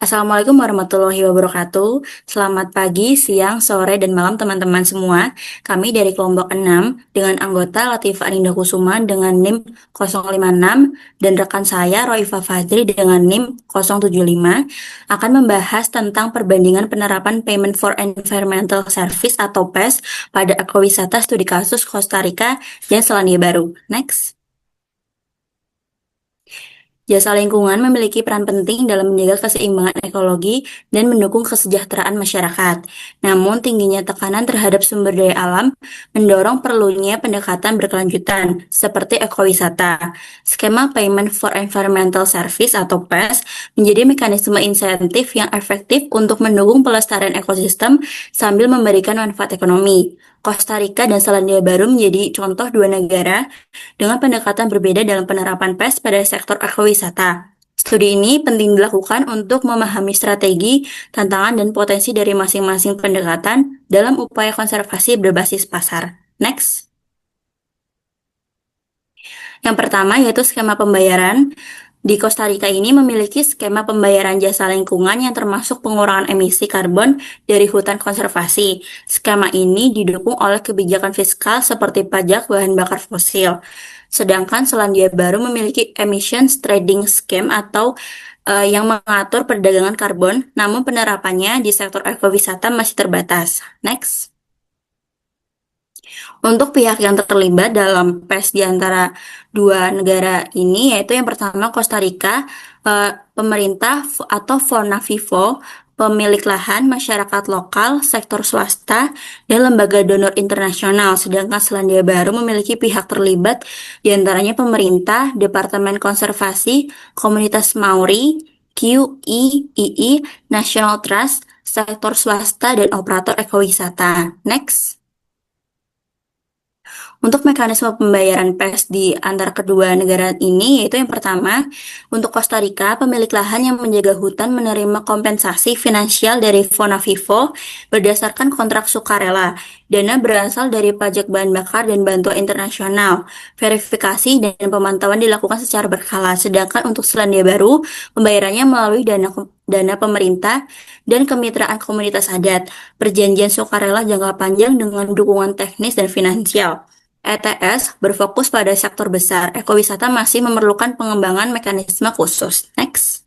Assalamualaikum warahmatullahi wabarakatuh. Selamat pagi, siang, sore, dan malam teman-teman semua. Kami dari kelompok 6 dengan anggota Latifah Aninda Kusuma dengan NIM 056 dan rekan saya Roifa Fadri dengan NIM 075 akan membahas tentang perbandingan penerapan Payment for Environmental Service atau PES pada ekowisata studi kasus Costa Rica dan Selandia Baru. Next. Jasa lingkungan memiliki peran penting dalam menjaga keseimbangan ekologi dan mendukung kesejahteraan masyarakat. Namun, tingginya tekanan terhadap sumber daya alam mendorong perlunya pendekatan berkelanjutan, seperti ekowisata. Skema Payment for Environmental Service atau PES menjadi mekanisme insentif yang efektif untuk mendukung pelestarian ekosistem sambil memberikan manfaat ekonomi. Costa Rica dan Selandia Baru menjadi contoh dua negara dengan pendekatan berbeda dalam penerapan PES pada sektor ekowisata. Studi ini penting dilakukan untuk memahami strategi, tantangan, dan potensi dari masing-masing pendekatan dalam upaya konservasi berbasis pasar. Next. Yang pertama yaitu skema pembayaran. Di Costa Rica ini memiliki skema pembayaran jasa lingkungan yang termasuk pengurangan emisi karbon dari hutan konservasi. Skema ini didukung oleh kebijakan fiskal seperti pajak bahan bakar fosil. Sedangkan Selandia Baru memiliki emissions trading scheme atau yang mengatur perdagangan karbon, namun penerapannya di sektor ekowisata masih terbatas. Next. Untuk pihak yang terlibat dalam PES di antara dua negara ini, yaitu yang pertama Costa Rica, pemerintah atau FONAVIFO, pemilik lahan, masyarakat lokal, sektor swasta, dan lembaga donor internasional. Sedangkan Selandia Baru memiliki pihak terlibat di antaranya pemerintah, Departemen Konservasi, Komunitas Maori, QIII, National Trust, sektor swasta, dan operator ekowisata. Next. Untuk mekanisme pembayaran PES di antara kedua negara ini, yaitu yang pertama, untuk Costa Rica, pemilik lahan yang menjaga hutan menerima kompensasi finansial dari FONAVIFO berdasarkan kontrak sukarela. Dana berasal dari pajak bahan bakar dan bantuan internasional. Verifikasi dan pemantauan dilakukan secara berkala. Sedangkan untuk Selandia Baru, pembayarannya melalui dana pemerintah dan kemitraan komunitas adat. Perjanjian sukarela jangka panjang dengan dukungan teknis dan finansial. ETS berfokus pada sektor besar. Ekowisata masih memerlukan pengembangan mekanisme khusus. Next.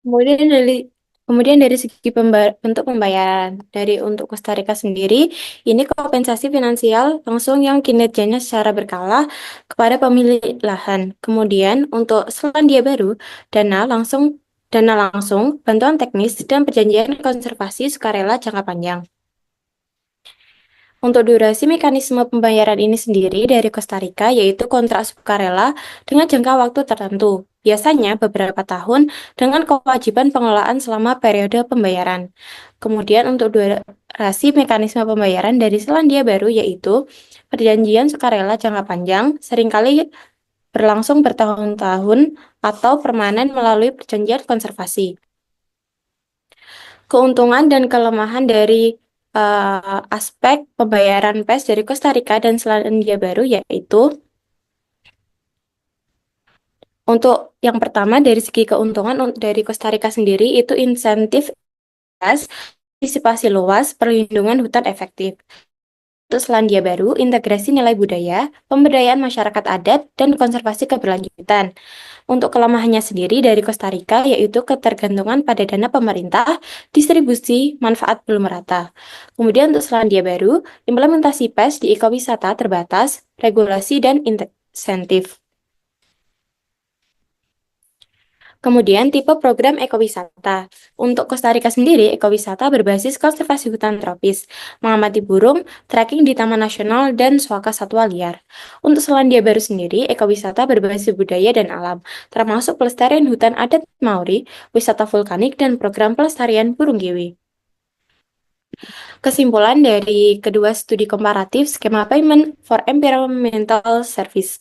Kemudian dari segi bentuk pembayaran untuk Costa Rica sendiri, ini kompensasi finansial langsung yang kinerjanya secara berkala kepada pemilik lahan. Kemudian untuk Selandia Baru, dana langsung, bantuan teknis dan perjanjian konservasi sukarela jangka panjang. Untuk durasi mekanisme pembayaran ini sendiri dari Costa Rica yaitu kontrak sukarela dengan jangka waktu tertentu, biasanya beberapa tahun dengan kewajiban pengelolaan selama periode pembayaran. Kemudian untuk durasi mekanisme pembayaran dari Selandia Baru yaitu perjanjian sukarela jangka panjang, seringkali berlangsung bertahun-tahun atau permanen melalui perjanjian konservasi. Keuntungan dan kelemahan dari aspek pembayaran PES dari Costa Rica dan Selandia Baru yaitu untuk yang pertama dari segi keuntungan dari Costa Rica sendiri itu insentif PES, partisipasi luas, perlindungan hutan efektif. Untuk Selandia Baru, integrasi nilai budaya, pemberdayaan masyarakat adat, dan konservasi keberlanjutan. Untuk kelemahannya sendiri dari Costa Rica, yaitu ketergantungan pada dana pemerintah, distribusi manfaat belum merata. Kemudian untuk Selandia Baru, implementasi PES di ekowisata terbatas, regulasi, dan insentif. Kemudian tipe program ekowisata. Untuk Costa Rica sendiri, ekowisata berbasis konservasi hutan tropis, mengamati burung, trekking di Taman Nasional, dan suaka satwa liar. Untuk Selandia Baru sendiri, ekowisata berbasis budaya dan alam, termasuk pelestarian hutan adat Maori, wisata vulkanik, dan program pelestarian burung giwi. Kesimpulan dari kedua studi komparatif skema Payment for Environmental Service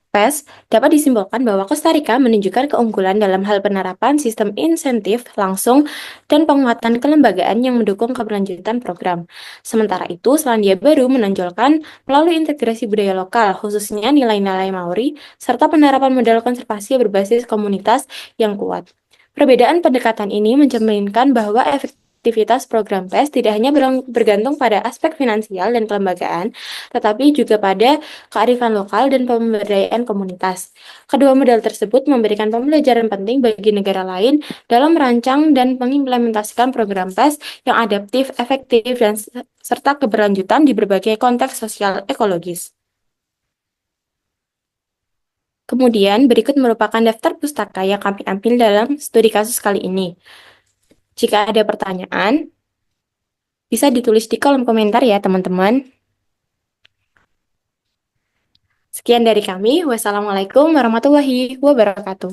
PES dapat disimpulkan bahwa Costa Rica menunjukkan keunggulan dalam hal penerapan sistem insentif langsung dan penguatan kelembagaan yang mendukung keberlanjutan program. Sementara itu, Selandia Baru menonjolkan melalui integrasi budaya lokal, khususnya nilai-nilai Maori, serta penerapan model konservasi berbasis komunitas yang kuat. Perbedaan pendekatan ini mencerminkan bahwa efektivitas program PES tidak hanya bergantung pada aspek finansial dan kelembagaan, tetapi juga pada kearifan lokal dan pemberdayaan komunitas. Kedua model tersebut memberikan pembelajaran penting bagi negara lain dalam merancang dan mengimplementasikan program PES yang adaptif, efektif, dan serta keberlanjutan di berbagai konteks sosial ekologis. Kemudian, berikut merupakan daftar pustaka yang kami ambil dalam studi kasus kali ini. Jika ada pertanyaan, bisa ditulis di kolom komentar ya, teman-teman. Sekian dari kami. Wassalamualaikum warahmatullahi wabarakatuh.